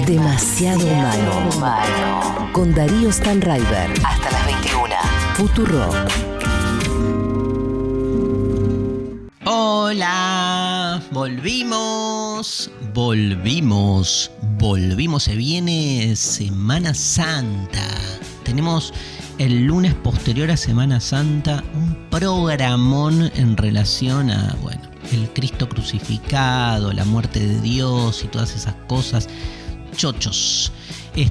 Demasiado humano. Con Darío Stanraiver. Hasta las 21. Futurock. Hola, volvimos. Se viene Semana Santa. Tenemos el lunes posterior a Semana Santa un programón en relación a, el Cristo crucificado, la muerte de Dios y todas esas cosas. Chochos. Y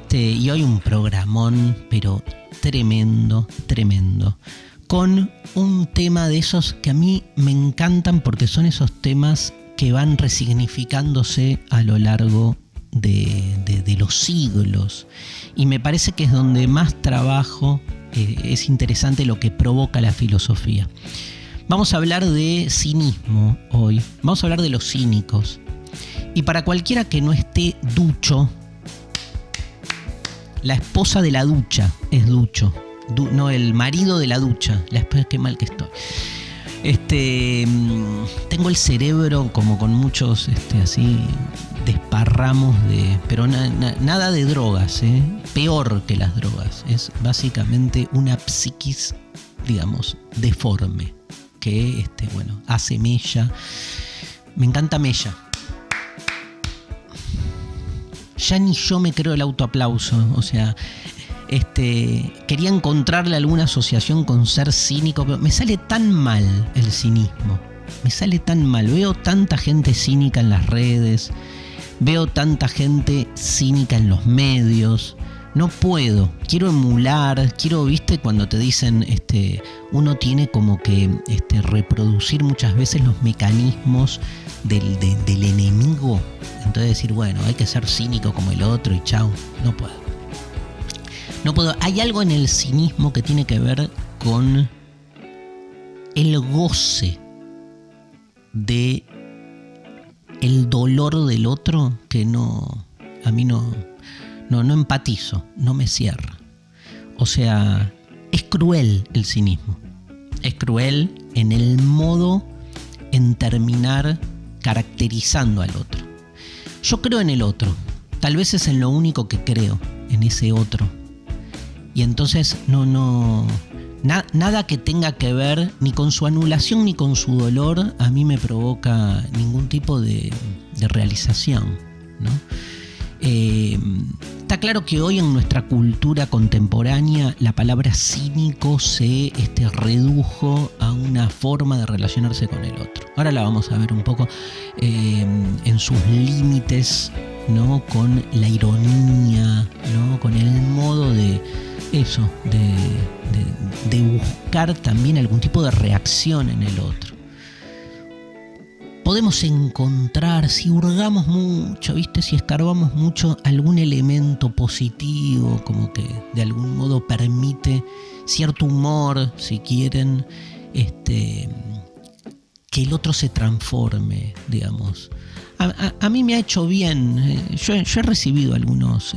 hoy un programón, pero tremendo. Con un tema de esos que a mí me encantan porque son esos temas que van resignificándose a lo largo de los siglos. Y me parece que es donde más trabajo es interesante lo que provoca la filosofía. Vamos a hablar de cinismo hoy. Vamos a hablar de los cínicos. Y para cualquiera que no esté ducho, la esposa de la ducha es ducho. No, el marido de la ducha. La esposa, qué mal que estoy. Tengo el cerebro como con muchos así desparramos pero nada de drogas, peor que las drogas. Es básicamente una psiquis, digamos, deforme que hace mella. Me encanta mella. Ya ni yo me creo el autoaplauso, o sea, quería encontrarle alguna asociación con ser cínico, pero me sale tan mal el cinismo, veo tanta gente cínica en las redes, veo tanta gente cínica en los medios, no puedo, quiero emular, viste, cuando te dicen, uno tiene como que reproducir muchas veces los mecanismos del enemigo, entonces decir, hay que ser cínico como el otro y chau, no puedo. Hay algo en el cinismo que tiene que ver con el goce de el dolor del otro que a mí no empatizo, no me cierra. O sea, es cruel el cinismo. Es cruel en el modo en terminar caracterizando al otro. Yo creo en el otro. Tal vez es en lo único que creo, en ese otro. Y entonces nada que tenga que ver ni con su anulación ni con su dolor a mí me provoca ningún tipo de realización, ¿no? Está claro que hoy en nuestra cultura contemporánea la palabra cínico se redujo a una forma de relacionarse con el otro. Ahora la vamos a ver un poco en sus límites, ¿no? Con la ironía, ¿no? Con el modo de buscar también algún tipo de reacción en el otro. Podemos encontrar, si hurgamos mucho, ¿viste? Si escarbamos mucho, algún elemento positivo, como que de algún modo permite cierto humor, si quieren, que el otro se transforme, digamos. A mí me ha hecho bien, yo he recibido algunos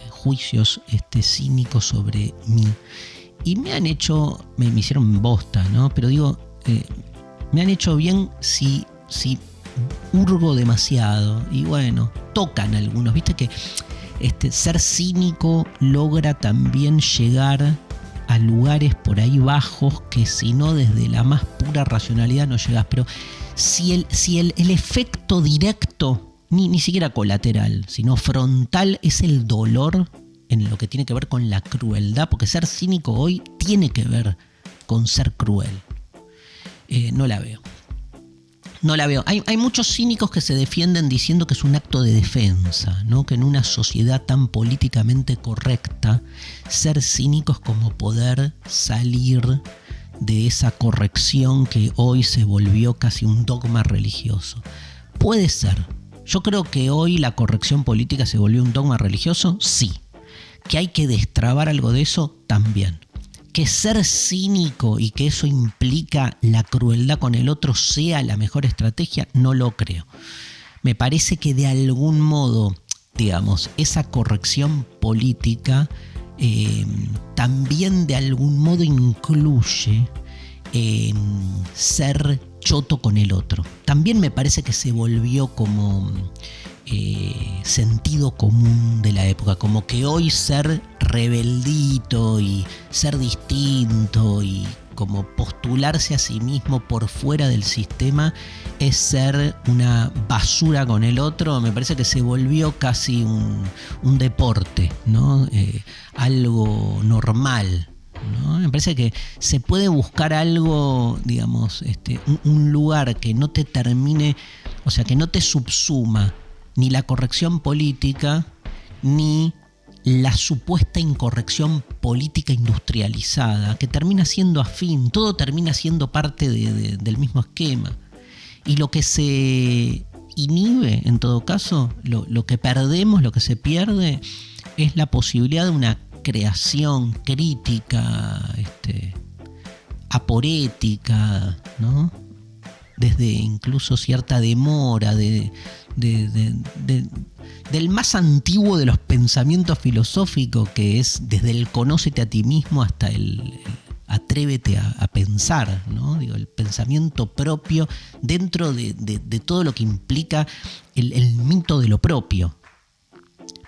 juicios cínicos sobre mí y me hicieron bosta, ¿no? Pero digo, me han hecho bien si hurgo demasiado y tocan algunos, viste que ser cínico logra también llegar a lugares por ahí bajos que si no desde la más pura racionalidad no llegas, pero si el efecto directo, ni siquiera colateral, sino frontal, es el dolor en lo que tiene que ver con la crueldad, porque ser cínico hoy tiene que ver con ser cruel. No la veo. Hay muchos cínicos que se defienden diciendo que es un acto de defensa, ¿no? Que en una sociedad tan políticamente correcta, ser cínico es como poder salir de esa corrección que hoy se volvió casi un dogma religioso. Puede ser. Yo creo que hoy la corrección política se volvió un dogma religioso, sí. Que hay que destrabar algo de eso, también. Que ser cínico y que eso implica la crueldad con el otro sea la mejor estrategia, no lo creo. Me parece que de algún modo, digamos, esa corrección política también de algún modo incluye ser choto con el otro. También me parece que se volvió como sentido común de la época, como que hoy ser rebeldito y ser distinto y como postularse a sí mismo por fuera del sistema es ser una basura con el otro. Me parece que se volvió casi un deporte, ¿no? Algo normal, ¿no? Me parece que se puede buscar algo, digamos, un lugar que no te termine, o sea, que no te subsuma ni la corrección política ni la supuesta incorrección política industrializada, que termina siendo afín, todo termina siendo parte del mismo esquema. Y lo que se inhibe, en todo caso, lo que perdemos, lo que se pierde, es la posibilidad de una creación crítica, aporética, ¿no? Desde incluso cierta demora del más antiguo de los pensamientos filosóficos, que es desde el conócete a ti mismo hasta el atrévete a pensar, ¿no? Digo, el pensamiento propio dentro de todo lo que implica el mito de lo propio,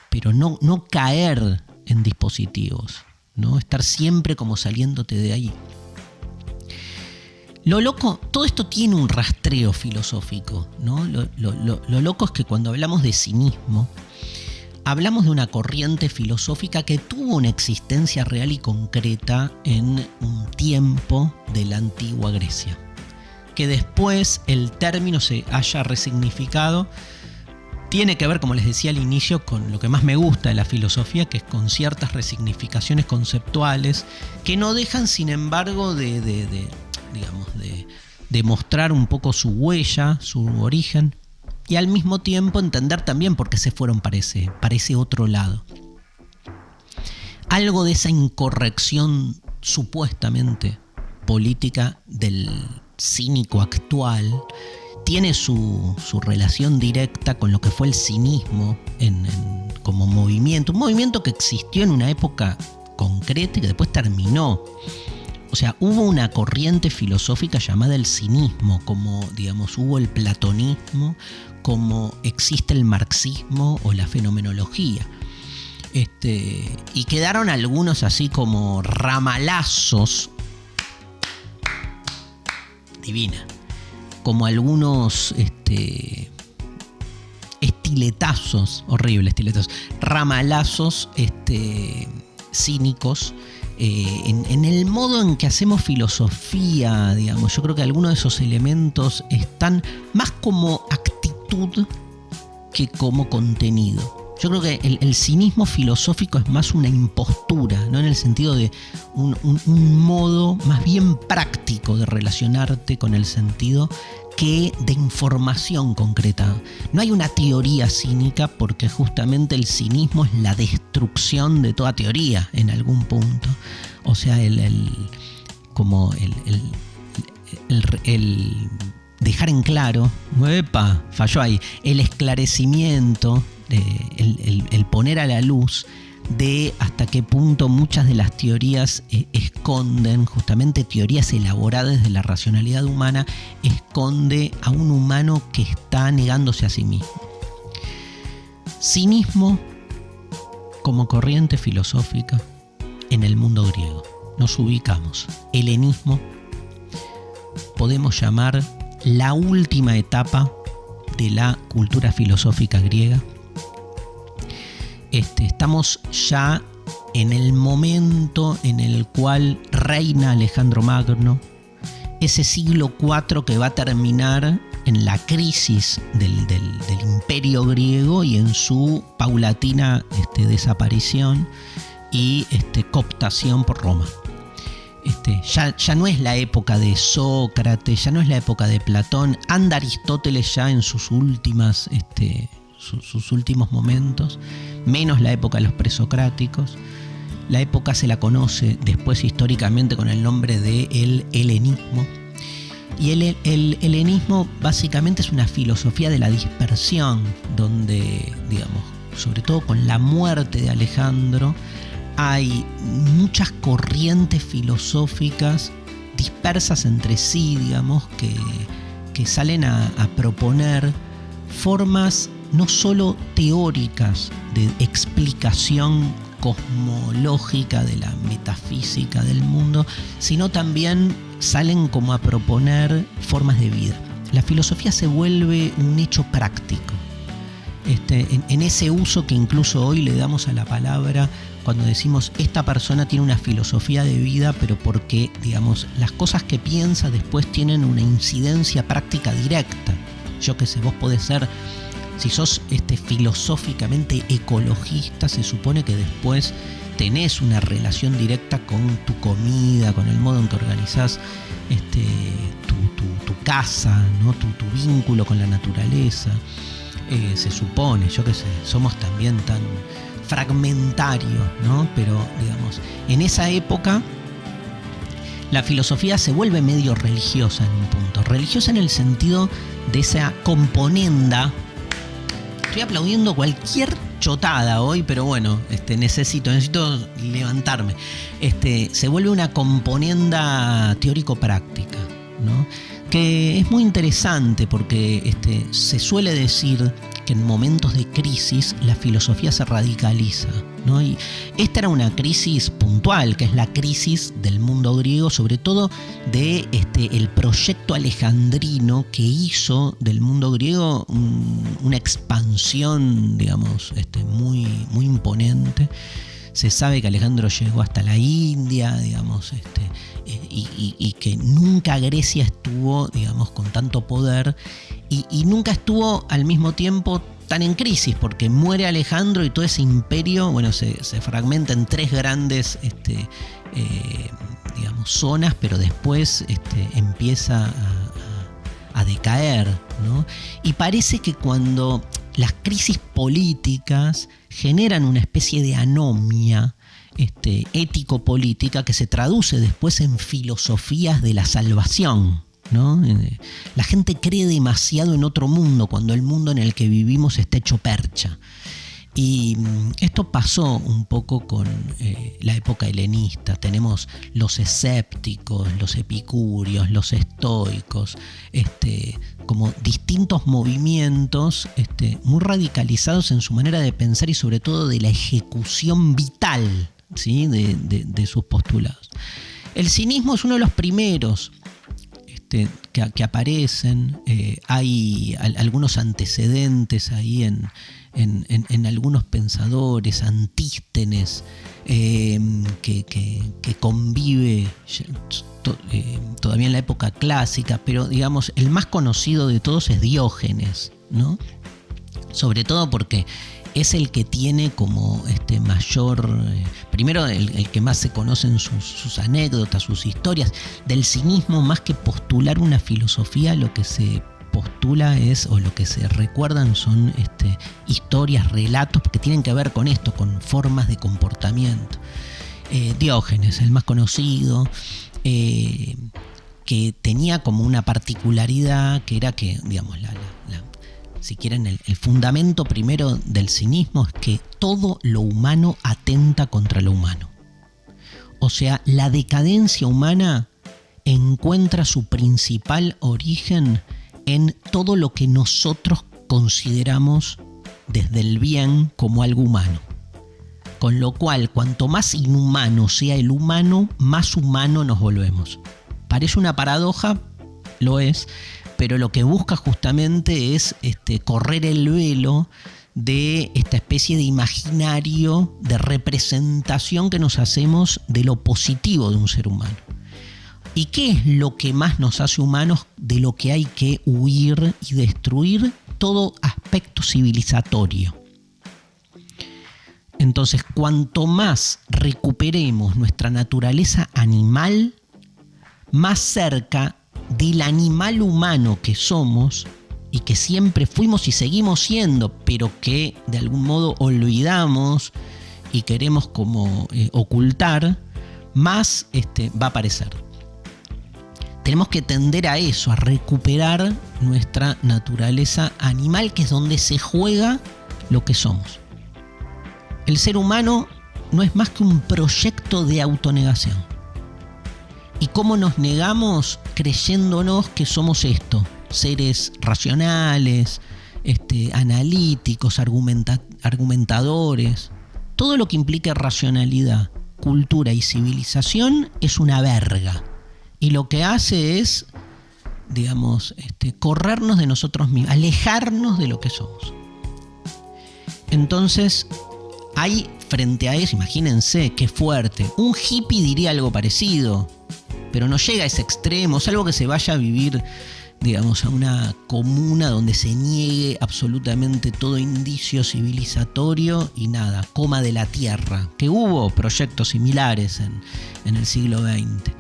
pero no caer en dispositivos, ¿no? Estar siempre como saliéndote de ahí. Lo loco, todo esto tiene un rastreo filosófico, ¿no? Lo loco es que cuando hablamos de cinismo, hablamos de una corriente filosófica que tuvo una existencia real y concreta en un tiempo de la antigua Grecia. Que después el término se haya resignificado, tiene que ver, como les decía al inicio, con lo que más me gusta de la filosofía, que es con ciertas resignificaciones conceptuales que no dejan, sin embargo, de mostrar un poco su huella, su origen, y al mismo tiempo entender también por qué se fueron para ese otro lado. Algo de esa incorrección supuestamente política del cínico actual tiene su relación directa con lo que fue el cinismo como movimiento, un movimiento que existió en una época concreta y que después terminó. O sea, hubo una corriente filosófica llamada el cinismo, como, digamos, hubo el platonismo, como existe el marxismo o la fenomenología. Y quedaron algunos así como ramalazos, divina, como algunos estiletazos, horribles estiletazos, ramalazos cínicos, en el modo en que hacemos filosofía, digamos. Yo creo que algunos de esos elementos están más como actitud que como contenido. Yo creo que el cinismo filosófico es más una impostura, ¿no? En el sentido de un modo más bien práctico de relacionarte con el sentido que de información concreta. No hay una teoría cínica, porque justamente el cinismo es la destrucción de toda teoría en algún punto. O sea, el dejar en claro, ¡epa! Falló ahí, el esclarecimiento, el poner a la luz de hasta qué punto muchas de las teorías esconden, justamente teorías elaboradas desde la racionalidad humana, esconde a un humano que está negándose a sí mismo. Cinismo como corriente filosófica en el mundo griego. Nos ubicamos. Helenismo podemos llamar la última etapa de la cultura filosófica griega. Estamos ya en el momento en el cual reina Alejandro Magno, ese siglo IV que va a terminar en la crisis del imperio griego y en su paulatina desaparición y cooptación por Roma. Ya no es la época de Sócrates, ya no es la época de Platón, anda Aristóteles ya en sus últimos momentos, menos la época de los presocráticos. La época se la conoce después históricamente con el nombre de el helenismo. Y el helenismo básicamente es una filosofía de la dispersión, donde, digamos, sobre todo con la muerte de Alejandro, hay muchas corrientes filosóficas dispersas entre sí, digamos, que salen a proponer formas no solo teóricas de explicación cosmológica de la metafísica del mundo, sino también salen como a proponer formas de vida. La filosofía se vuelve un hecho práctico. En ese uso que incluso hoy le damos a la palabra cuando decimos esta persona tiene una filosofía de vida, pero porque, digamos, las cosas que piensa después tienen una incidencia práctica directa. Yo qué sé, vos podés ser, si sos filosóficamente ecologista, se supone que después tenés una relación directa con tu comida, con el modo en que organizás tu casa, ¿no? tu vínculo con la naturaleza. Se supone, yo qué sé, somos también tan fragmentarios, ¿no? Pero, digamos, en esa época la filosofía se vuelve medio religiosa en un punto. Religiosa en el sentido de esa componenda. Estoy aplaudiendo cualquier chotada hoy, pero bueno, necesito levantarme. Se vuelve una componenda teórico-práctica, ¿no? Que es muy interesante porque se suele decir que en momentos de crisis la filosofía se radicaliza, ¿no? Y esta era una crisis puntual, que es la crisis del mundo griego, sobre todo de el proyecto alejandrino que hizo del mundo griego una expansión, digamos, muy, muy imponente. Se sabe que Alejandro llegó hasta la India, digamos, y que nunca Grecia estuvo, digamos, con tanto poder y nunca estuvo al mismo tiempo tan en crisis, porque muere Alejandro y todo ese imperio, bueno, se fragmenta en tres grandes, digamos, zonas, pero después empieza a decaer, ¿no? Y parece que cuando las crisis políticas generan una especie de anomia ético-política que se traduce después en filosofías de la salvación, ¿no? La gente cree demasiado en otro mundo cuando el mundo en el que vivimos está hecho percha. Y esto pasó un poco con la época helenista. Tenemos los escépticos, los epicúreos, los estoicos, como distintos movimientos muy radicalizados en su manera de pensar y sobre todo de la ejecución vital, ¿sí? de sus postulados. El cinismo es uno de los primeros que aparecen. Hay algunos antecedentes ahí en algunos pensadores, Antístenes, que convive todavía en la época clásica, pero digamos el más conocido de todos es Diógenes, ¿no? Sobre todo porque es el que tiene como mayor, primero el que más se conocen sus anécdotas, sus historias. Del cinismo, más que postular una filosofía, lo que se postula o lo que se recuerdan son historias, relatos que tienen que ver con esto, con formas de comportamiento. Diógenes, el más conocido, que tenía como una particularidad que era que, digamos, si quieren, el fundamento primero del cinismo es que todo lo humano atenta contra lo humano. O sea, la decadencia humana encuentra su principal origen en todo lo que nosotros consideramos desde el bien como algo humano. Con lo cual, cuanto más inhumano sea el humano, más humano nos volvemos. Parece una paradoja, lo es, pero lo que busca justamente es correr el velo de esta especie de imaginario, de representación que nos hacemos de lo positivo de un ser humano. ¿Y qué es lo que más nos hace humanos, de lo que hay que huir y destruir? Todo aspecto civilizatorio. Entonces, cuanto más recuperemos nuestra naturaleza animal, más cerca del animal humano que somos y que siempre fuimos y seguimos siendo, pero que de algún modo olvidamos y queremos como ocultar, más va a aparecer. Tenemos que tender a eso, a recuperar nuestra naturaleza animal, que es donde se juega lo que somos. El ser humano no es más que un proyecto de autonegación. ¿Y cómo nos negamos? Creyéndonos que somos esto, seres racionales, analíticos, argumentadores. Todo lo que implique racionalidad, cultura y civilización es una verga. Y lo que hace es, digamos, corrernos de nosotros mismos, alejarnos de lo que somos. Entonces, hay frente a eso, imagínense qué fuerte. Un hippie diría algo parecido, pero no llega a ese extremo, salvo que se vaya a vivir, digamos, a una comuna donde se niegue absolutamente todo indicio civilizatorio y nada, coma de la tierra, que hubo proyectos similares en el siglo XX.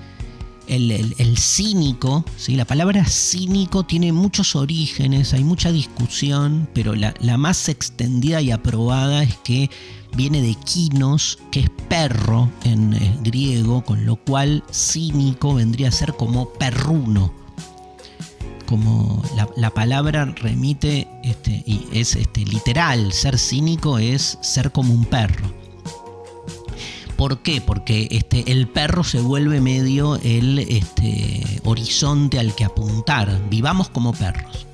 El cínico, ¿sí? La palabra cínico tiene muchos orígenes, hay mucha discusión, pero la más extendida y aprobada es que viene de kinos, que es perro en griego, con lo cual cínico vendría a ser como perruno. Como la palabra remite, y es literal, ser cínico es ser como un perro. ¿Por qué? Porque el perro se vuelve medio el horizonte al que apuntar. Vivamos como perros.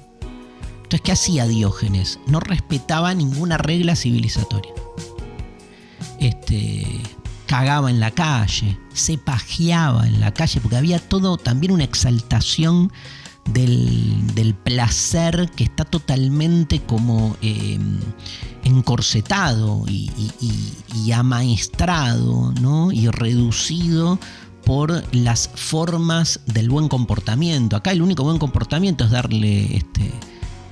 Entonces, ¿qué hacía Diógenes? No respetaba ninguna regla civilizatoria. Cagaba en la calle, se pajeaba en la calle, porque había todo, también una exaltación del placer que está totalmente como encorsetado y amaestrado, ¿no? Y reducido por las formas del buen comportamiento. Acá el único buen comportamiento es darle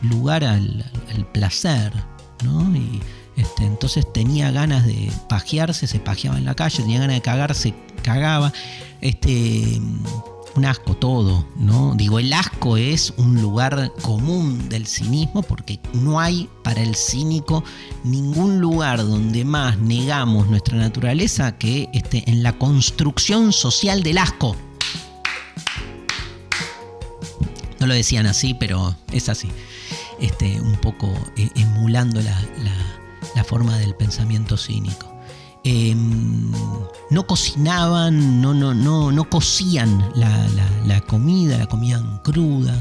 lugar al placer, ¿no? Y entonces tenía ganas de pajearse, se pajeaba en la calle, tenía ganas de cagarse, cagaba. Un asco todo, ¿no? Digo, el asco es un lugar común del cinismo, porque no hay para el cínico ningún lugar donde más negamos nuestra naturaleza que en la construcción social del asco. No lo decían así, pero es así. Un poco emulando la forma del pensamiento cínico. No cocinaban, no cocían la comida, la comían cruda,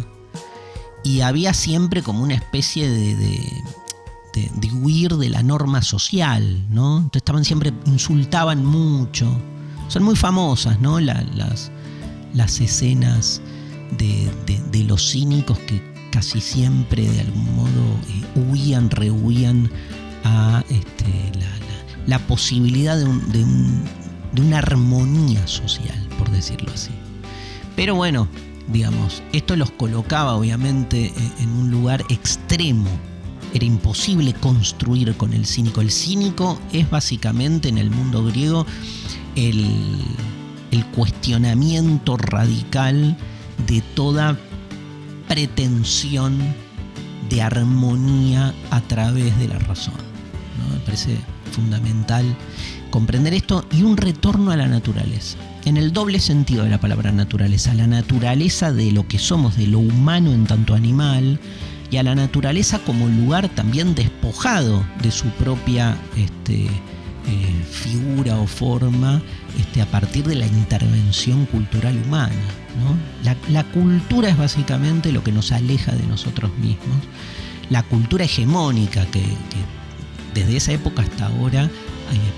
y había siempre como una especie de huir de la norma social, ¿no? Entonces insultaban mucho. Son muy famosas, ¿no? Las escenas de los cínicos que casi siempre de algún modo rehuían a la posibilidad de una armonía social, por decirlo así. Pero bueno, digamos, esto los colocaba obviamente en un lugar extremo. Era imposible construir con el cínico. El cínico es básicamente en el mundo griego el cuestionamiento radical de toda pretensión de armonía a través de la razón, ¿no? Me parece fundamental comprender esto, y un retorno a la naturaleza, en el doble sentido de la palabra naturaleza: la naturaleza de lo que somos, de lo humano en tanto animal, y a la naturaleza como lugar también despojado de su propia figura o forma a partir de la intervención cultural humana, ¿no? La cultura es básicamente lo que nos aleja de nosotros mismos. La cultura hegemónica que desde esa época hasta ahora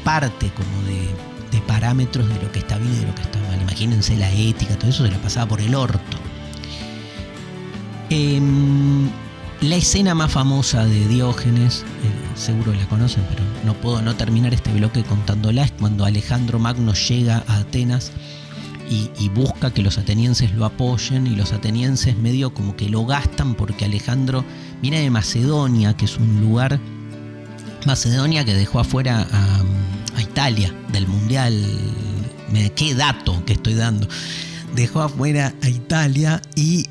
parte como de parámetros de lo que está bien y de lo que está mal. Imagínense la ética, todo eso se la pasaba por el orto. La escena más famosa de Diógenes, seguro la conocen, pero no puedo no terminar este bloque contándola, es cuando Alejandro Magno llega a Atenas y busca que los atenienses lo apoyen, y los atenienses medio como que lo gastan, porque Alejandro viene de Macedonia, que es un lugar, Macedonia, que dejó afuera a Italia del Mundial. Qué dato que estoy dando. Dejó afuera a Italia y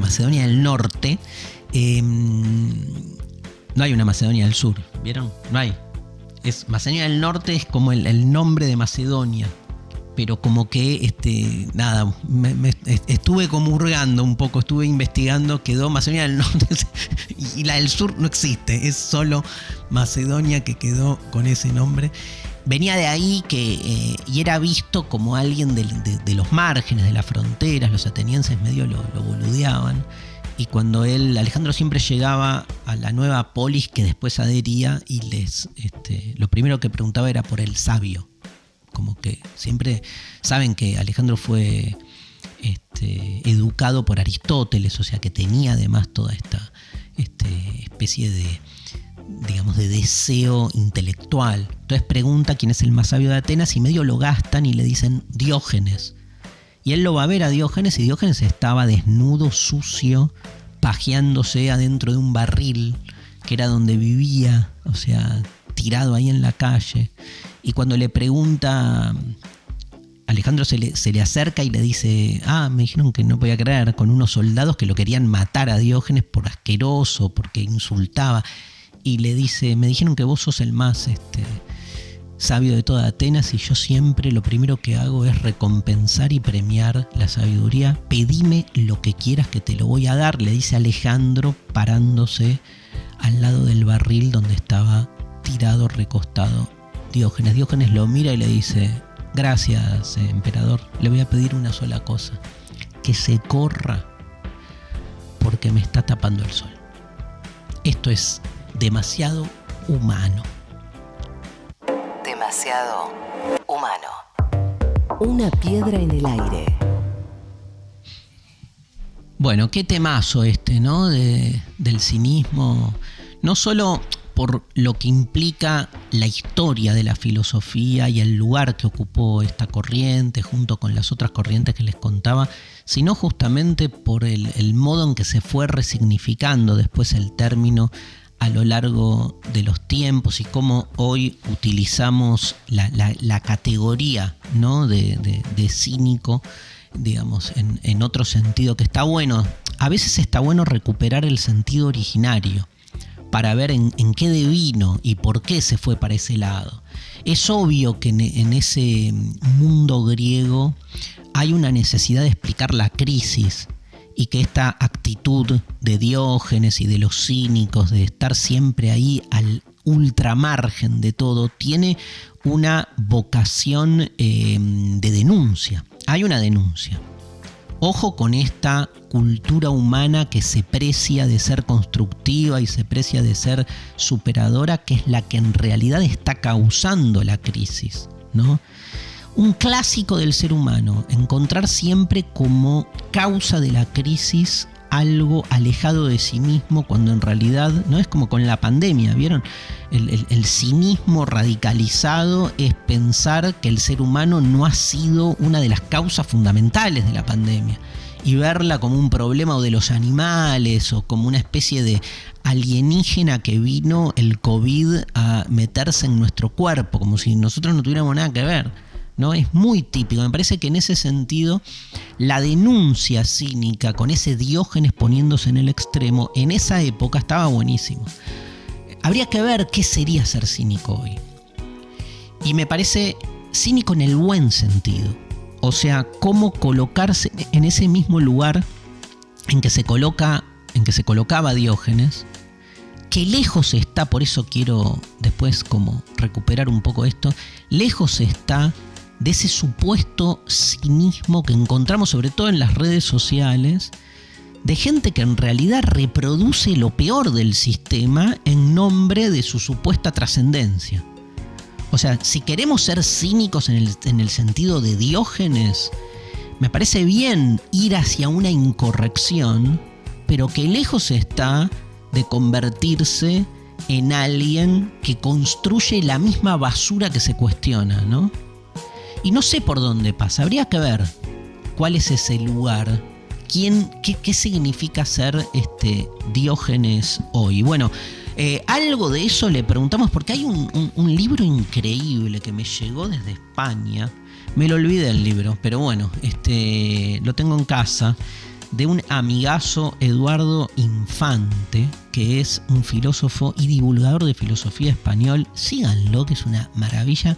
Macedonia del Norte. No hay una Macedonia del Sur, ¿vieron? No hay. Macedonia del Norte es como el nombre de Macedonia, pero como que estuve como hurgando un poco, estuve investigando, quedó Macedonia del Norte y la del Sur no existe, es solo Macedonia que quedó con ese nombre. Venía de ahí y era visto como alguien de los márgenes, de las fronteras. Los atenienses medio lo boludeaban. Y cuando Alejandro siempre llegaba a la nueva polis que después adhería y lo primero que preguntaba era por el sabio. Como que siempre saben que Alejandro fue educado por Aristóteles, o sea que tenía además toda esta especie de, digamos, de deseo intelectual. Entonces pregunta quién es el más sabio de Atenas y medio lo gastan y le dicen Diógenes. Y él lo va a ver a Diógenes y Diógenes estaba desnudo, sucio, pajeándose adentro de un barril, que era donde vivía, o sea, tirado ahí en la calle. Y cuando le pregunta, Alejandro se le acerca y le dice, me dijeron que no podía creer, con unos soldados que lo querían matar a Diógenes por asqueroso, porque insultaba. Y le dice, me dijeron que vos sos el más sabio de toda Atenas y yo siempre lo primero que hago es recompensar y premiar la sabiduría. Pedime lo que quieras que te lo voy a dar, le dice Alejandro parándose al lado del barril donde estaba tirado, recostado Diógenes. Diógenes lo mira y le dice, gracias, emperador, le voy a pedir una sola cosa, que se corra porque me está tapando el sol. Esto es demasiado humano. Demasiado humano. Una piedra en el aire. Bueno, qué temazo ¿no? Del cinismo. No solo por lo que implica la historia de la filosofía y el lugar que ocupó esta corriente junto con las otras corrientes que les contaba, sino justamente por el modo en que se fue resignificando después el término a lo largo de los tiempos y cómo hoy utilizamos la categoría, ¿no? de cínico, digamos, en otro sentido que está bueno. A veces está bueno recuperar el sentido originario para ver en qué devino y por qué se fue para ese lado. Es obvio que en ese mundo griego hay una necesidad de explicar la crisis y que esta actitud de Diógenes y de los cínicos de estar siempre ahí al ultramargen de todo tiene una vocación de denuncia. Hay una denuncia. Ojo con esta cultura humana que se precia de ser constructiva y se precia de ser superadora, que es la que en realidad está causando la crisis, ¿no? Un clásico del ser humano, encontrar siempre como causa de la crisis algo alejado de sí mismo, cuando en realidad no es como con la pandemia, ¿vieron? El cinismo radicalizado es pensar que el ser humano no ha sido una de las causas fundamentales de la pandemia y verla como un problema o de los animales o como una especie de alienígena que vino el COVID a meterse en nuestro cuerpo, como si nosotros no tuviéramos nada que ver, ¿no? Es muy típico. Me parece que en ese sentido la denuncia cínica con ese Diógenes poniéndose en el extremo en esa época estaba buenísimo. Habría que ver qué sería ser cínico hoy. Y me parece cínico en el buen sentido. O sea, cómo colocarse en ese mismo lugar en que se colocaba Diógenes, que lejos está, por eso quiero después como recuperar un poco esto, lejos está de ese supuesto cinismo que encontramos sobre todo en las redes sociales, de gente que en realidad reproduce lo peor del sistema en nombre de su supuesta trascendencia. O sea, si queremos ser cínicos en el sentido de Diógenes, me parece bien ir hacia una incorrección, pero que lejos está de convertirse en alguien que construye la misma basura que se cuestiona, ¿no? Y no sé por dónde pasa, habría que ver cuál es ese lugar, qué significa ser Diógenes hoy. Bueno, algo de eso le preguntamos porque hay un libro increíble que me llegó desde España, me lo olvidé el libro, pero bueno, lo tengo en casa, de un amigazo, Eduardo Infante, que es un filósofo y divulgador de filosofía español. Síganlo, que es una maravilla.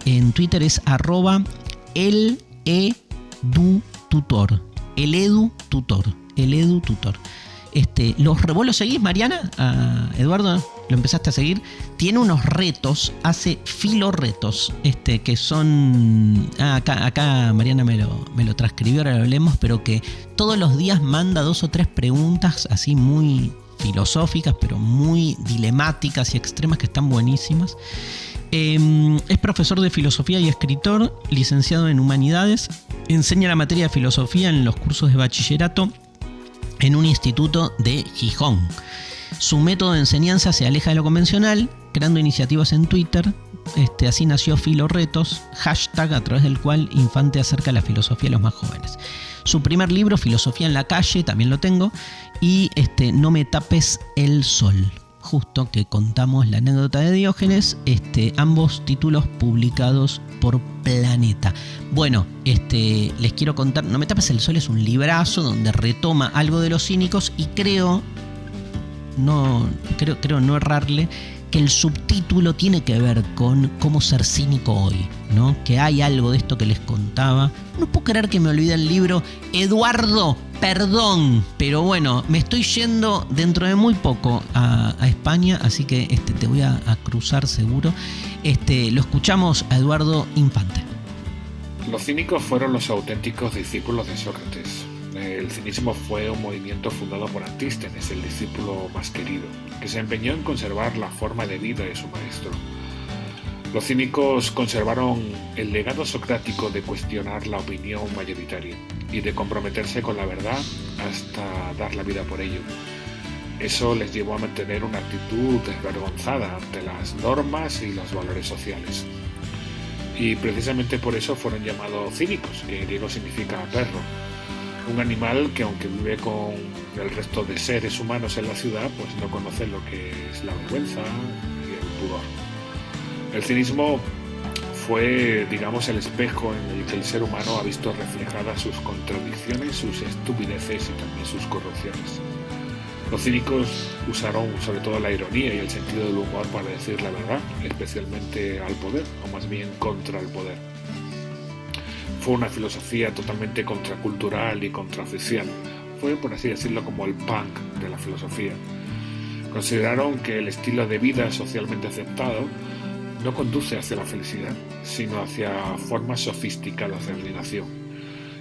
En Twitter es @eledututor. El Edu Tutor. ¿Vos lo seguís, Mariana? ¿A Eduardo? lo empezaste a seguir, tiene unos retos, hace filoretos, que son... acá Mariana me lo transcribió, ahora lo leemos, pero que todos los días manda 2 o 3 preguntas así muy filosóficas, pero muy dilemáticas y extremas, que están buenísimas. Es profesor de filosofía y escritor, licenciado en humanidades, enseña la materia de filosofía en los cursos de bachillerato en un instituto de Gijón. Su método de enseñanza se aleja de lo convencional, creando iniciativas en Twitter. Así nació Filoretos, hashtag a través del cual Infante acerca la filosofía a los más jóvenes. Su primer libro, Filosofía en la calle, también lo tengo, y No me tapes el sol, justo que contamos la anécdota de Diógenes, ambos títulos publicados por Planeta. Bueno, les quiero contar, No me tapes el sol es un librazo donde retoma algo de los cínicos, y creo no errarle, que el subtítulo tiene que ver con cómo ser cínico hoy, ¿no? Que hay algo de esto que les contaba. No puedo creer que me olvide el libro. Eduardo, perdón, pero bueno, me estoy yendo dentro de muy poco a España, así que te voy a cruzar seguro. Lo escuchamos a Eduardo Infante. Los cínicos fueron los auténticos discípulos de Sócrates. El cinismo fue un movimiento fundado por Antístenes, el discípulo más querido, que se empeñó en conservar la forma de vida de su maestro. Los cínicos conservaron el legado socrático de cuestionar la opinión mayoritaria y de comprometerse con la verdad hasta dar la vida por ello. Eso les llevó a mantener una actitud desvergonzada ante las normas y los valores sociales. Y precisamente por eso fueron llamados cínicos, que en griego significa perro. Un animal que, aunque vive con el resto de seres humanos en la ciudad, pues no conoce lo que es la vergüenza y el pudor. El cinismo fue, digamos, el espejo en el que el ser humano ha visto reflejadas sus contradicciones, sus estupideces y también sus corrupciones. Los cínicos usaron sobre todo la ironía y el sentido del humor para decir la verdad, especialmente al poder, o más bien contra el poder. Fue una filosofía totalmente contracultural y contraoficial. Fue, por así decirlo, como el punk de la filosofía. Consideraron que el estilo de vida socialmente aceptado no conduce hacia la felicidad, sino hacia formas sofisticadas de alienación.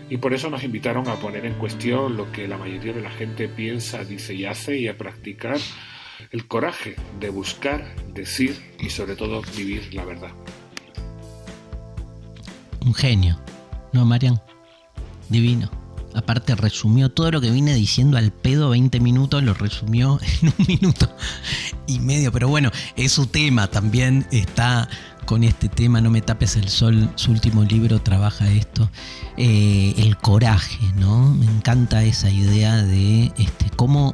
Y por eso nos invitaron a poner en cuestión lo que la mayoría de la gente piensa, dice y hace, y a practicar el coraje de buscar, decir y sobre todo vivir la verdad. Un genio. No, Marian, divino. Aparte resumió todo lo que vine diciendo al pedo, 20 minutos, lo resumió en 1 minuto y medio. Pero bueno, es su tema, también está con este tema, No me tapes el sol, su último libro trabaja esto. El coraje, ¿no? Me encanta esa idea de cómo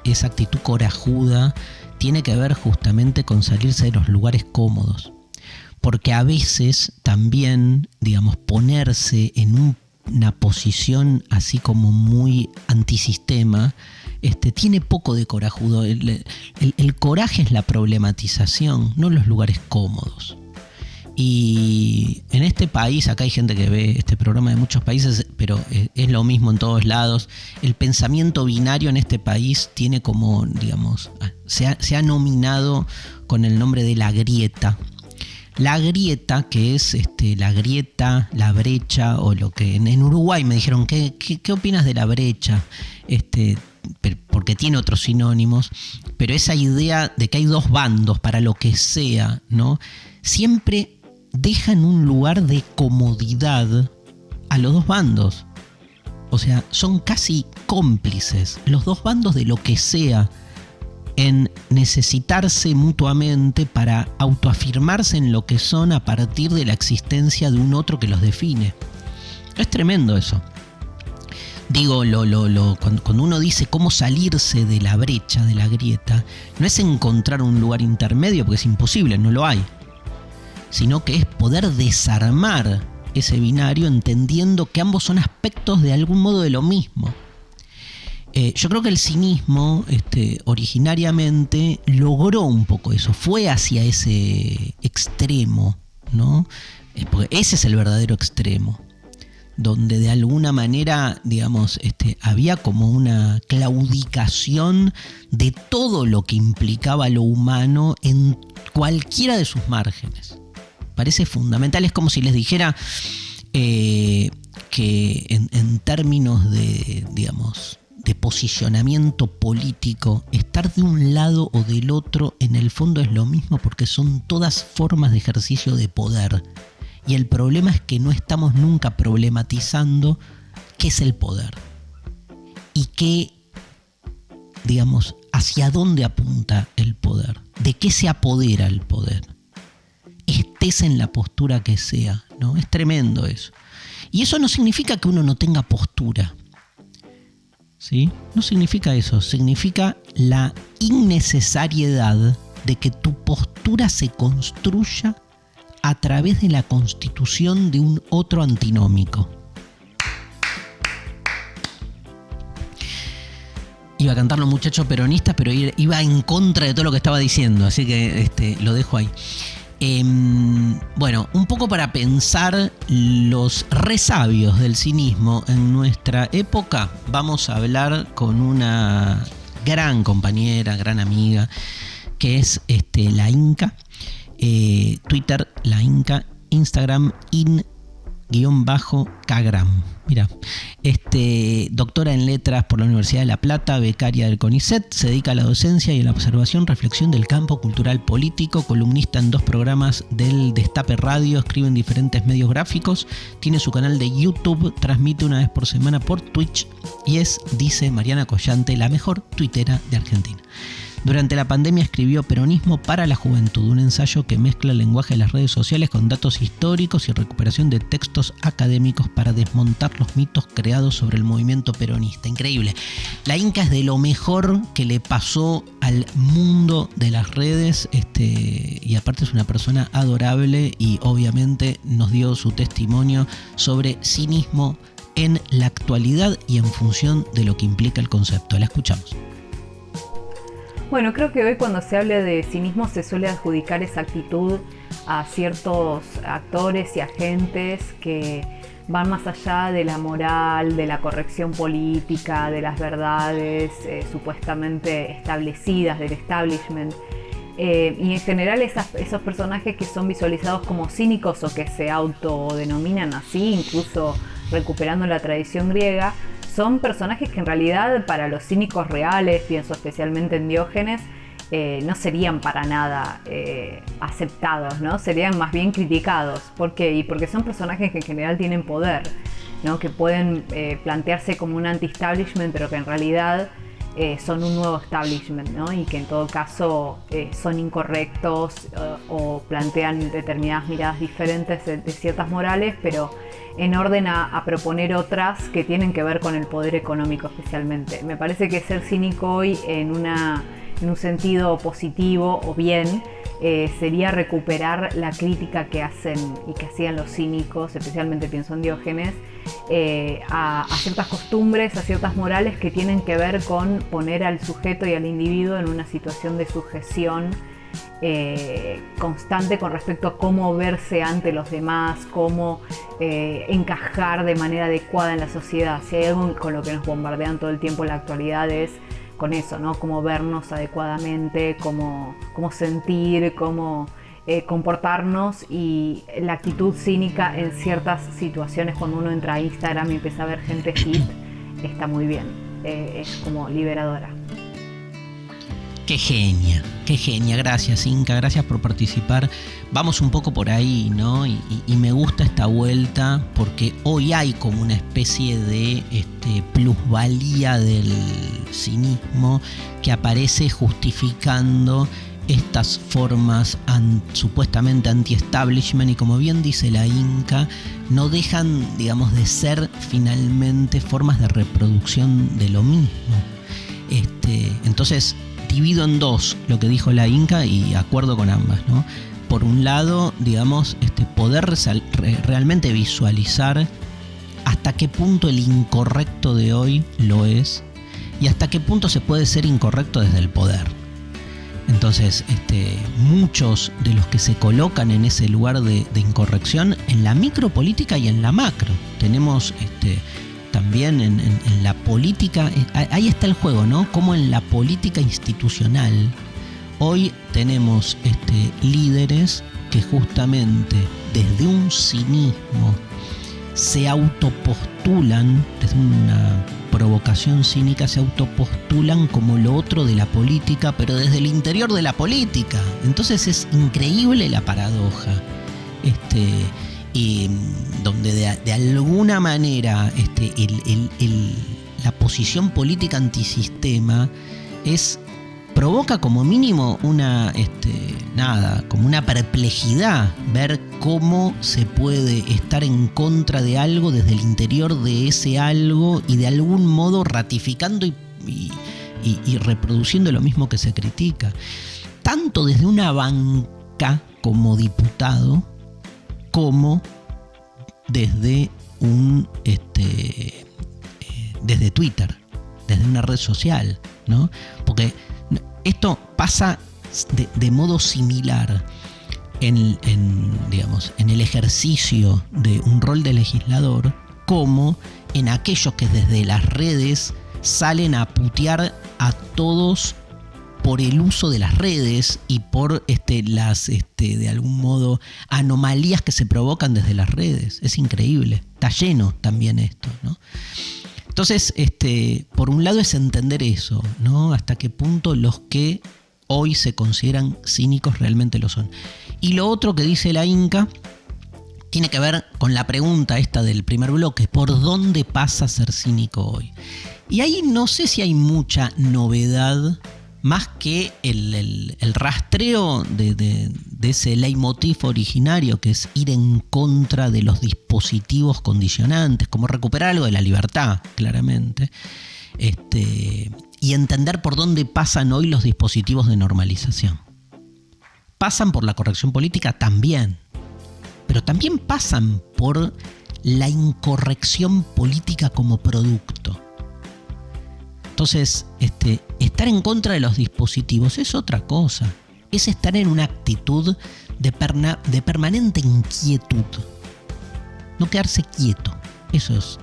esa actitud corajuda tiene que ver justamente con salirse de los lugares cómodos. Porque a veces también, digamos, ponerse en una posición así como muy antisistema, tiene poco de corajudo. El coraje es la problematización, no los lugares cómodos. Y en este país, acá hay gente que ve este programa de muchos países, pero es lo mismo en todos lados. El pensamiento binario en este país tiene como, digamos, se ha nominado con el nombre de la grieta. La grieta, que es la grieta, la brecha, o lo que en Uruguay me dijeron, ¿qué opinas de la brecha? Porque tiene otros sinónimos, pero esa idea de que hay 2 bandos para lo que sea, ¿no? Siempre dejan un lugar de comodidad a los 2 bandos. O sea, son casi cómplices los 2 bandos de lo que sea, en necesitarse mutuamente para autoafirmarse en lo que son a partir de la existencia de un otro que los define. Es tremendo eso. Digo, cuando uno dice cómo salirse de la brecha, de la grieta, no es encontrar un lugar intermedio, porque es imposible, no lo hay, sino que es poder desarmar ese binario entendiendo que ambos son aspectos de algún modo de lo mismo. Yo creo que el cinismo originariamente logró un poco eso, fue hacia ese extremo, ¿no? Porque ese es el verdadero extremo. donde de alguna manera, digamos, había como una claudicación de todo lo que implicaba lo humano en cualquiera de sus márgenes. Parece fundamental, es como si les dijera que en términos de, digamos, de posicionamiento político, estar de un lado o del otro en el fondo es lo mismo, porque son todas formas de ejercicio de poder. Y el problema es que no estamos nunca problematizando qué es el poder y qué, digamos, hacia dónde apunta el poder, de qué se apodera el poder. Estés en la postura que sea, ¿no? Es tremendo eso. Y eso no significa que uno no tenga postura, ¿sí? No significa eso, significa la innecesariedad de que tu postura se construya a través de la constitución de un otro antinómico. Iba a cantar los muchachos peronistas, pero iba en contra de todo lo que estaba diciendo, así que lo dejo ahí. Bueno, un poco para pensar los resabios del cinismo en nuestra época, vamos a hablar con una gran compañera, gran amiga, que es la Inca. Twitter, la Inca, Instagram, in_Cagram. Mira, doctora en letras por la Universidad de La Plata, becaria del CONICET, se dedica a la docencia y a la observación, reflexión del campo cultural político, columnista en 2 programas del Destape Radio, escribe en diferentes medios gráficos, tiene su canal de YouTube, transmite una vez por semana por Twitch y es, dice Mariana Collante, la mejor tuitera de Argentina. Durante la pandemia escribió Peronismo para la Juventud, un ensayo que mezcla el lenguaje de las redes sociales con datos históricos y recuperación de textos académicos para desmontar los mitos creados sobre el movimiento peronista. Increíble. La Inca es de lo mejor que le pasó al mundo de las redes, y aparte es una persona adorable y obviamente nos dio su testimonio sobre cinismo en la actualidad y en función de lo que implica el concepto. La escuchamos. Bueno, creo que hoy cuando se habla de cinismo se suele adjudicar esa actitud a ciertos actores y agentes que van más allá de la moral, de la corrección política, de las verdades supuestamente establecidas, del establishment. Y en general esos personajes que son visualizados como cínicos o que se autodenominan así, incluso recuperando la tradición griega, son personajes que en realidad para los cínicos reales, pienso especialmente en Diógenes, no serían para nada aceptados, ¿no? Serían más bien criticados. ¿Por qué? Y porque son personajes que en general tienen poder, ¿no? Que pueden plantearse como un anti-establishment, pero que en realidad son un nuevo establishment, ¿no? Y que en todo caso son incorrectos o plantean determinadas miradas diferentes de ciertas morales, pero en orden a proponer otras que tienen que ver con el poder económico especialmente. Me parece que ser cínico hoy en un sentido positivo o bien sería recuperar la crítica que hacen y que hacían los cínicos, especialmente pienso en Diógenes, a ciertas costumbres, a ciertas morales que tienen que ver con poner al sujeto y al individuo en una situación de sujeción constante con respecto a cómo verse ante los demás, cómo encajar de manera adecuada en la sociedad. Si hay algo con lo que nos bombardean todo el tiempo en la actualidad es con eso, ¿no? Cómo vernos adecuadamente, cómo sentir, cómo comportarnos, y la actitud cínica en ciertas situaciones cuando uno entra a Instagram y empieza a ver gente hit, está muy bien, es como liberadora. Qué genia, gracias Inca, gracias por participar. Vamos un poco por ahí, ¿no? Y me gusta esta vuelta porque hoy hay como una especie de plusvalía del cinismo que aparece justificando estas formas supuestamente anti-establishment, y como bien dice la Inca, no dejan, digamos, de ser finalmente formas de reproducción de lo mismo. Entonces divido en 2 lo que dijo la Inca y acuerdo con ambas, ¿no? Por un lado, digamos, poder realmente visualizar hasta qué punto el incorrecto de hoy lo es y hasta qué punto se puede ser incorrecto desde el poder. Entonces, muchos de los que se colocan en ese lugar de incorrección en la micropolítica y en la macro. Tenemos también en la política, ahí está el juego, ¿no? Como en la política institucional, hoy tenemos líderes que justamente desde un cinismo se autopostulan, desde una provocación cínica se autopostulan como lo otro de la política, pero desde el interior de la política. Entonces es increíble la paradoja, y donde de alguna manera la posición política antisistema provoca como mínimo como una perplejidad, ver cómo se puede estar en contra de algo desde el interior de ese algo y de algún modo ratificando y reproduciendo lo mismo que se critica. Tanto desde una banca como diputado, como desde desde Twitter, desde una red social, ¿no? Porque esto pasa de modo similar en el ejercicio de un rol de legislador, como en aquellos que desde las redes salen a putear a todos por el uso de las redes y por las de algún modo anomalías que se provocan desde las redes. Es increíble, está lleno también esto, ¿no? Entonces, por un lado es entender eso, ¿no? Hasta qué punto los que hoy se consideran cínicos realmente lo son. Y lo otro que dice la Inca tiene que ver con la pregunta esta del primer bloque: ¿por dónde pasa ser cínico hoy? Y ahí no sé si hay mucha novedad, más que el rastreo de ese leitmotiv originario, que es ir en contra de los dispositivos condicionantes, como recuperar algo de la libertad, claramente, y entender por dónde pasan hoy los dispositivos de normalización. Pasan por la corrección política también, pero también pasan por la incorrección política como producto. Entonces, estar en contra de los dispositivos es otra cosa. Es estar en una actitud de permanente inquietud. No quedarse quieto. Eso es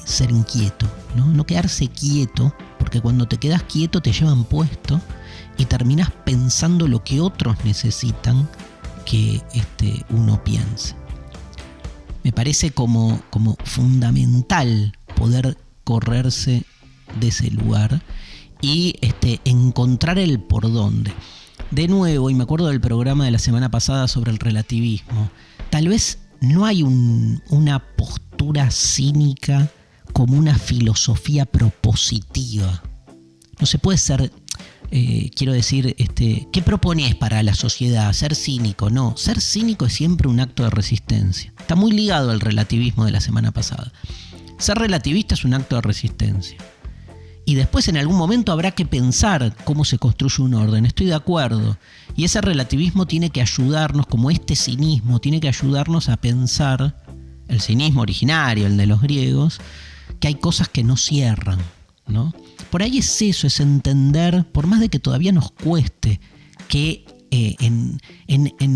ser inquieto, ¿no? No quedarse quieto, porque cuando te quedas quieto te llevan puesto y terminas pensando lo que otros necesitan que uno piense. Me parece como fundamental poder correrse de ese lugar y encontrar el por dónde. De nuevo, y me acuerdo del programa de la semana pasada sobre el relativismo, tal vez no hay una postura cínica como una filosofía propositiva. No se puede ser, quiero decir, ¿qué propones para la sociedad? ¿Ser cínico? No, ser cínico es siempre un acto de resistencia. Está muy ligado al relativismo de la semana pasada. Ser relativista es un acto de resistencia. Y después en algún momento habrá que pensar cómo se construye un orden, estoy de acuerdo. Y ese relativismo tiene que ayudarnos, como este cinismo, tiene que ayudarnos a pensar, el cinismo originario, el de los griegos, que hay cosas que no cierran, ¿no? Por ahí es eso, es entender, por más de que todavía nos cueste, que en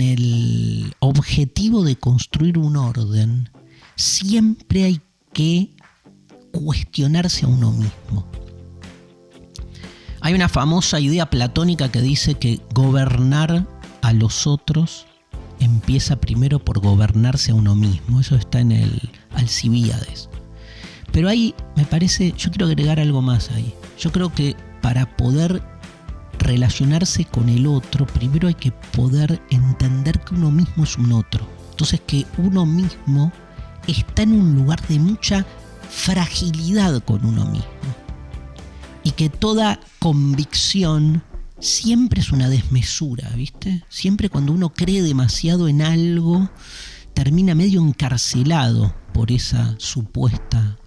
el objetivo de construir un orden, siempre hay que cuestionarse a uno mismo. Hay una famosa idea platónica que dice que gobernar a los otros empieza primero por gobernarse a uno mismo. Eso está en el Alcibíades. Pero ahí me parece, yo quiero agregar algo más ahí. Yo creo que para poder relacionarse con el otro, primero hay que poder entender que uno mismo es un otro. Entonces, que uno mismo está en un lugar de mucha fragilidad con uno mismo. Y que toda convicción siempre es una desmesura, ¿viste? Siempre cuando uno cree demasiado en algo, termina medio encarcelado por esa supuesta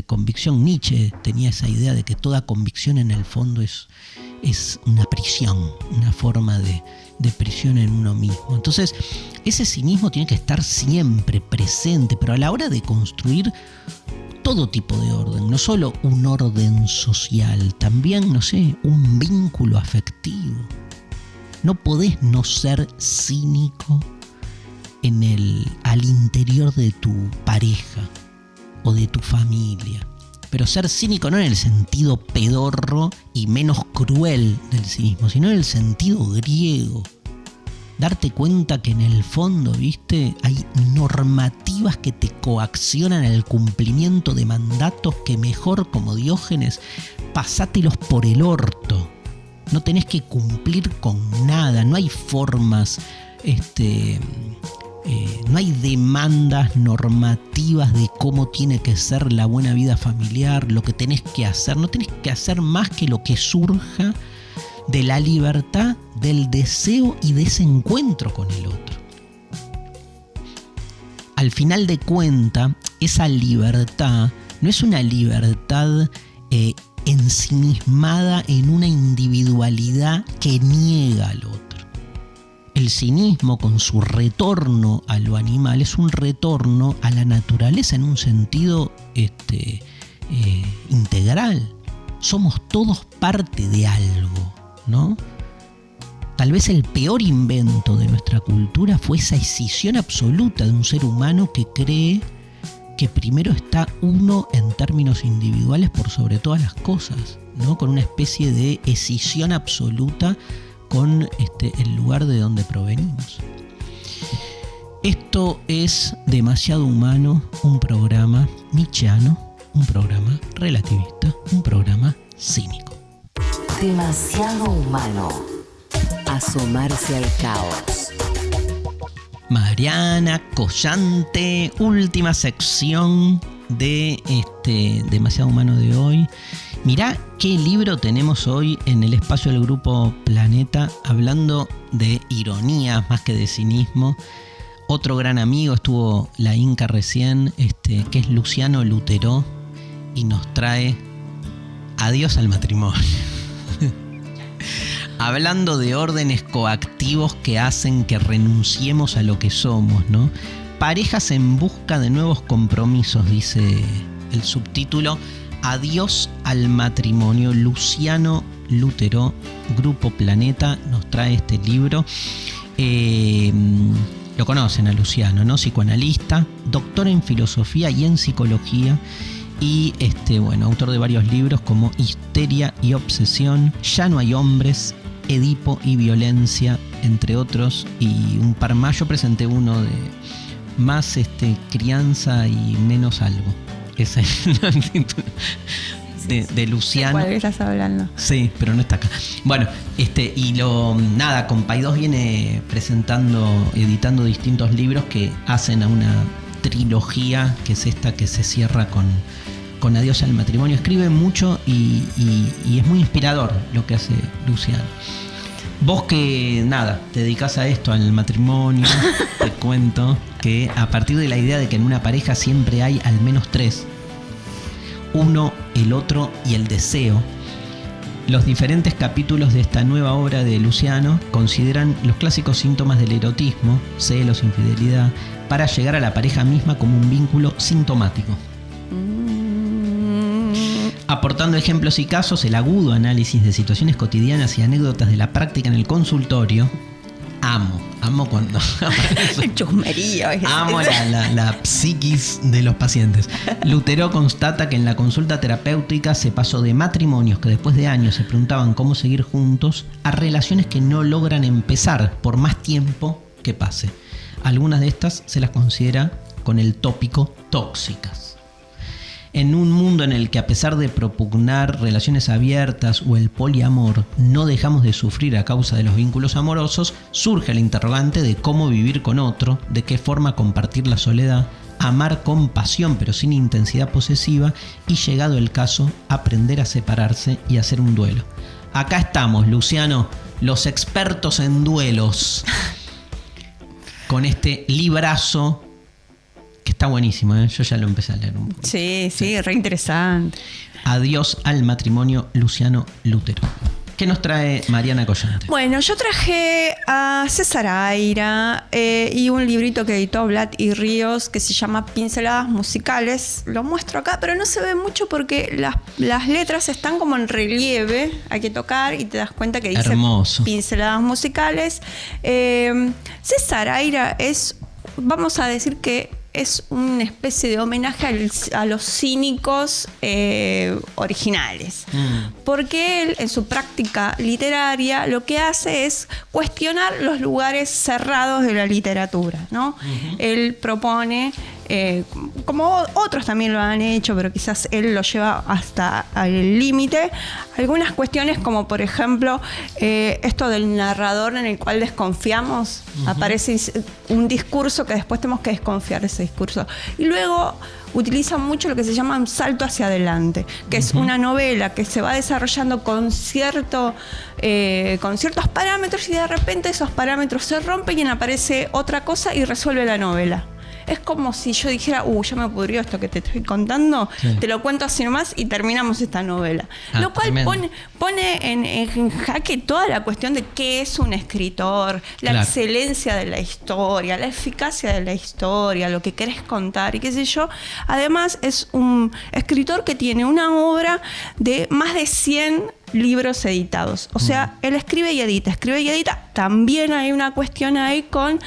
convicción. Nietzsche tenía esa idea de que toda convicción en el fondo es una prisión, una forma de prisión en uno mismo. Entonces, ese cinismo tiene que estar siempre presente, pero a la hora de construir todo tipo de orden, no solo un orden social, también, no sé, un vínculo afectivo. No podés no ser cínico al interior de tu pareja o de tu familia. Pero ser cínico no en el sentido pedorro y menos cruel del cinismo, sino en el sentido griego. Darte cuenta que en el fondo, ¿viste? Hay normativas que te coaccionan al cumplimiento de mandatos que mejor, como Diógenes, pasátelos por el orto. No tenés que cumplir con nada, no hay formas, no hay demandas normativas de cómo tiene que ser la buena vida familiar, lo que tenés que hacer. No tenés que hacer más que lo que surja de la libertad, del deseo y de ese encuentro con el otro. Al final de cuentas, esa libertad no es una libertad ensimismada en una individualidad que niega al otro. El cinismo, con su retorno a lo animal, es un retorno a la naturaleza en un sentido integral. Somos todos parte de algo, ¿no? Tal vez el peor invento de nuestra cultura fue esa escisión absoluta de un ser humano que cree que primero está uno en términos individuales por sobre todas las cosas, ¿no? Con una especie de escisión absoluta con el lugar de donde provenimos. Esto es Demasiado Humano, un programa nietzscheano, un programa relativista, un programa cínico. Demasiado humano. Asomarse al caos. Mariana Collante, última sección de Demasiado Humano de hoy. Mirá qué libro tenemos hoy en el espacio del Grupo Planeta, hablando de ironía más que de cinismo. Otro gran amigo, estuvo la Inca recién, que es Luciano Lutero, y nos trae Adiós al matrimonio. Hablando de órdenes coactivos que hacen que renunciemos a lo que somos, ¿no? Parejas en busca de nuevos compromisos, dice el subtítulo. Adiós al matrimonio. Luciano Lutero, Grupo Planeta, nos trae este libro. Lo conocen a Luciano, ¿no? Psicoanalista, doctor en filosofía y en psicología. Y autor de varios libros como Histeria y Obsesión, Ya no hay hombres, Edipo y Violencia, entre otros, y un par más. Yo presenté uno de más crianza y menos algo. Ese es el título de Luciano. ¿De cuál estás hablando? Sí, pero no está acá. Bueno, con Paidós viene editando distintos libros que hacen a una trilogía, que es esta que se cierra con Adiós al matrimonio. Escribe mucho y es muy inspirador lo que hace Luciano. Vos que te dedicás a esto, al matrimonio, te cuento que a partir de la idea de que en una pareja siempre hay al menos tres, uno, el otro y el deseo, los diferentes capítulos de esta nueva obra de Luciano consideran los clásicos síntomas del erotismo, celos, infidelidad, para llegar a la pareja misma como un vínculo sintomático. Aportando ejemplos y casos, el agudo análisis de situaciones cotidianas y anécdotas de la práctica en el consultorio. Amo cuando el chusmerío. Amo la psiquis de los pacientes. Lutero constata que en la consulta terapéutica se pasó de matrimonios que después de años se preguntaban cómo seguir juntos a relaciones que no logran empezar por más tiempo que pase. Algunas de estas se las considera con el tópico tóxicas. En un mundo en el que, a pesar de propugnar relaciones abiertas o el poliamor, no dejamos de sufrir a causa de los vínculos amorosos, surge el interrogante de cómo vivir con otro, de qué forma compartir la soledad, amar con pasión pero sin intensidad posesiva y, llegado el caso, aprender a separarse y hacer un duelo. Acá estamos, Luciano, los expertos en duelos, con este librazo que está buenísimo, ¿eh? Yo ya lo empecé a leer un poco. Sí, re interesante. Adiós al matrimonio, Luciano Lutero. ¿Qué nos trae Mariana Collante? Bueno, yo traje a César Aira y un librito que editó Blatt y Ríos que se llama Pinceladas Musicales. Lo muestro acá, pero no se ve mucho porque las letras están como en relieve. Hay que tocar y te das cuenta que dice Hermoso. Pinceladas Musicales. César Aira es, vamos a decir que es una especie de homenaje a los cínicos originales. Porque él, en su práctica literaria, lo que hace es cuestionar los lugares cerrados de la literatura, ¿no? Él propone, como otros también lo han hecho, pero quizás él lo lleva hasta el límite, algunas cuestiones como, por ejemplo, esto del narrador en el cual desconfiamos. Aparece un discurso que después tenemos que desconfiar de ese discurso. Y luego utiliza mucho lo que se llama un salto hacia adelante, que es una novela que se va desarrollando con ciertos parámetros y de repente esos parámetros se rompen y aparece otra cosa y resuelve la novela. Es como si yo dijera, ya me pudrió esto que te estoy contando, sí. Te lo cuento así nomás y terminamos esta novela. Lo cual pone en jaque toda la cuestión de qué es un escritor, la excelencia de la historia, la eficacia de la historia, lo que querés contar y qué sé yo. Además, es un escritor que tiene una obra de más de 100 libros editados. O sea, él escribe y edita. También hay una cuestión ahí con...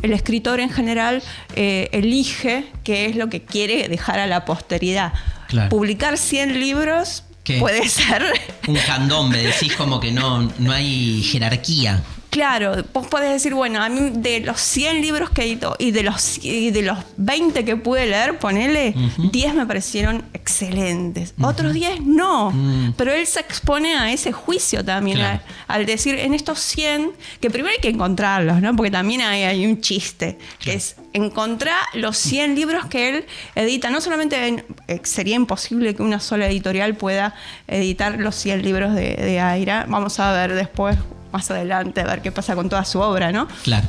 El escritor en general elige qué es lo que quiere dejar a la posteridad. Claro. Publicar 100 libros puede ser... Un candombe, decís como que no hay jerarquía. Claro, vos podés decir, bueno, a mí de los 100 libros que edito y de los 20 que pude leer, ponele, 10 me parecieron excelentes. Otros 10 no. Pero él se expone a ese juicio también, claro. al decir, en estos 100, que primero hay que encontrarlos, ¿no? Porque también hay un chiste, que es encontrar los 100 libros que él edita. No solamente sería imposible que una sola editorial pueda editar los 100 libros de Aira. Vamos a ver después, más adelante, a ver qué pasa con toda su obra, ¿no? Claro.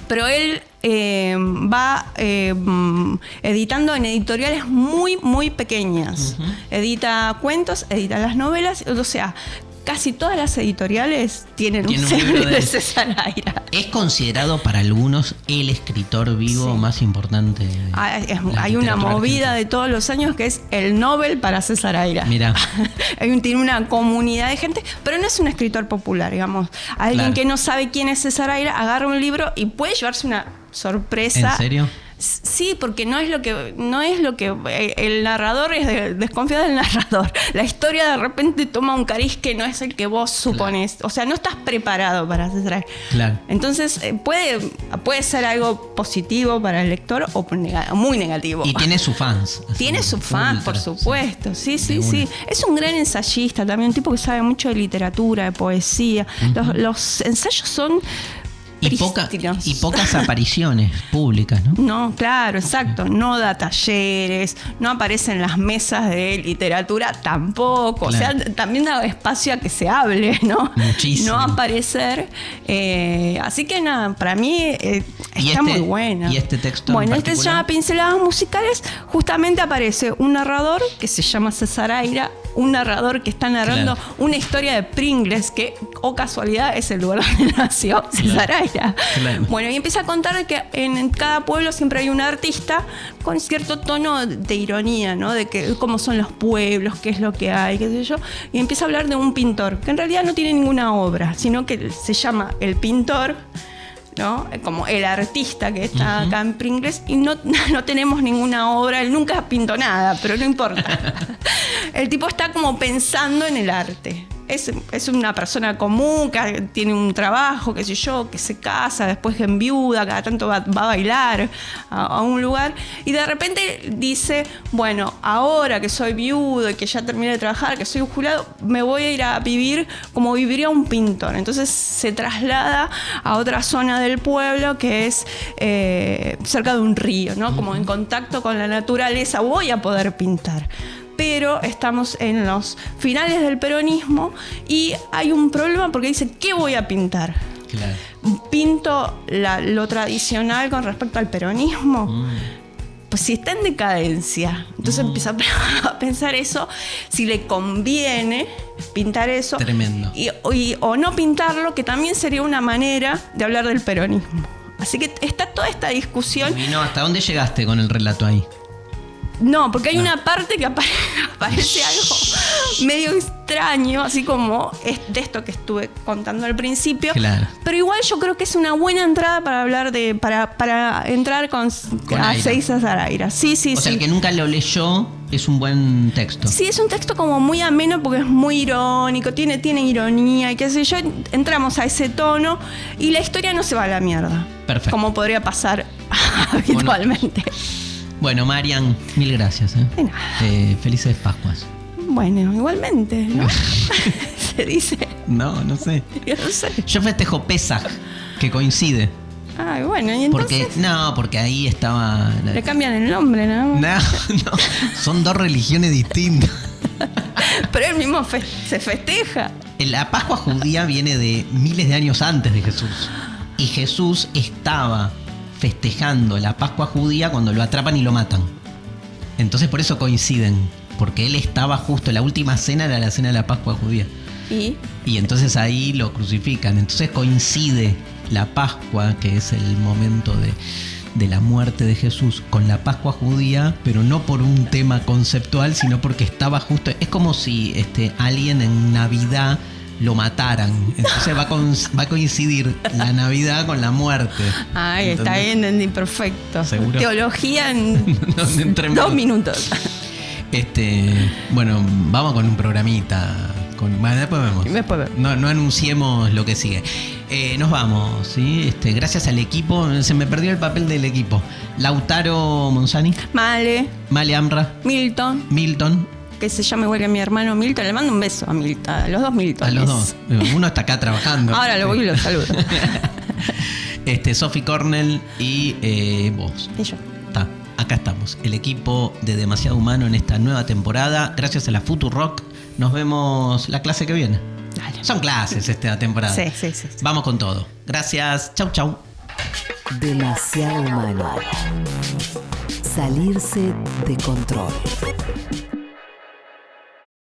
Pero él va editando en editoriales muy, muy pequeñas. Edita cuentos, edita las novelas, o sea, casi todas las editoriales tienen un libro de César Aira. ¿Es considerado para algunos el escritor vivo más importante? Hay una movida de todos los años que es el Nobel para César Aira. Mirá. Tiene una comunidad de gente, pero no es un escritor popular, digamos. Alguien que no sabe quién es César Aira agarra un libro y puede llevarse una sorpresa. ¿En serio? Sí, porque no es lo que el narrador es desconfiado del narrador. La historia de repente toma un cariz que no es el que vos suponés. Claro. O sea, no estás preparado para hacer. Claro. Entonces puede ser algo positivo para el lector o muy negativo. Y tiene sus fans. Tiene sus fans, por supuesto. Sí. Es un gran ensayista también, un tipo que sabe mucho de literatura, de poesía. Los ensayos son... Y pocas apariciones públicas, ¿no? No, claro, exacto. No da talleres, no aparece en las mesas de literatura tampoco. Claro. O sea, también da espacio a que se hable, ¿no? Muchísimo. No aparecer. Así que nada, para mí está muy buena. ¿Y este texto? Bueno, este se llama Pinceladas Musicales. Justamente aparece un narrador que se llama César Aira, un narrador que está narrando una historia de Pringles, que, casualidad, es el lugar donde nació César Aira. Claro. Bueno, y empieza a contar que en cada pueblo siempre hay un artista con cierto tono de ironía, ¿no? De que cómo son los pueblos, qué es lo que hay, qué sé yo. Y empieza a hablar de un pintor, que en realidad no tiene ninguna obra, sino que se llama El Pintor, ¿no? Como el artista que está acá en Pringles, y no tenemos ninguna obra. Él nunca pintó nada, pero no importa. El tipo está como pensando en el arte. Es una persona común que tiene un trabajo, qué sé yo, que se casa, después enviuda, cada tanto va a bailar a un lugar, y de repente dice, bueno, ahora que soy viudo y que ya terminé de trabajar, que soy un jubilado, me voy a ir a vivir como viviría un pintor. Entonces se traslada a otra zona del pueblo que es cerca de un río, ¿no? Como en contacto con la naturaleza, voy a poder pintar. Pero estamos en los finales del peronismo y hay un problema porque dice, ¿qué voy a pintar? Claro. ¿Pinto lo tradicional con respecto al peronismo? pues si está en decadencia, entonces empieza a pensar eso, si le conviene pintar eso. Tremendo. O no pintarlo, que también sería una manera de hablar del peronismo. Así que está toda esta discusión. Y no, ¿hasta dónde llegaste con el relato ahí? No, porque hay una parte que aparece algo medio extraño, así como de esto que estuve contando al principio. Claro. Pero igual yo creo que es una buena entrada para hablar para entrar con a Seiza Saraira. Sí. O sea, el que nunca lo leyó es un buen texto. Sí, es un texto como muy ameno porque es muy irónico, tiene ironía y qué sé yo. Entramos a ese tono y la historia no se va a la mierda. Perfecto. Como podría pasar habitualmente. Bueno, Marian, mil gracias. De nada. Felices Pascuas. Bueno, igualmente, ¿no? Se dice. No sé. Yo no sé. Yo festejo Pesaj, que coincide. Ay, bueno, y entonces. Porque ahí estaba. Le cambian el nombre, ¿no? No. Son dos religiones distintas. Pero él mismo se festeja. La Pascua judía viene de miles de años antes de Jesús. Y Jesús estaba festejando la Pascua judía cuando lo atrapan y lo matan. Entonces por eso coinciden, porque él estaba justo, la última cena era la cena de la Pascua judía. Y entonces ahí lo crucifican. Entonces coincide la Pascua, que es el momento de la muerte de Jesús, con la Pascua judía, pero no por un tema conceptual, sino porque estaba justo. Es como si alguien en Navidad lo mataran. Entonces va a coincidir la Navidad con la muerte. Ay, está bien, entendí, perfecto. ¿Seguro? Teología en Entre 2 minutos. Bueno, vamos con un programita. Después vemos. No anunciemos lo que sigue. Nos vamos, ¿sí? Gracias al equipo. Se me perdió el papel del equipo. Lautaro Monzani. Male Amra. Milton. Que se llama igual que mi hermano Milton. Le mando un beso a Milton. A los dos Milton. A los dos. Uno está acá trabajando. Ahora lo voy y lo saludo. Sophie Cornell y vos. Y yo. Acá estamos. El equipo de Demasiado Humano en esta nueva temporada. Gracias a la Futurock. Nos vemos la clase que viene. Dale. Son clases esta temporada. Sí. Vamos con todo. Gracias. Chau. Demasiado Humano. Salirse de control.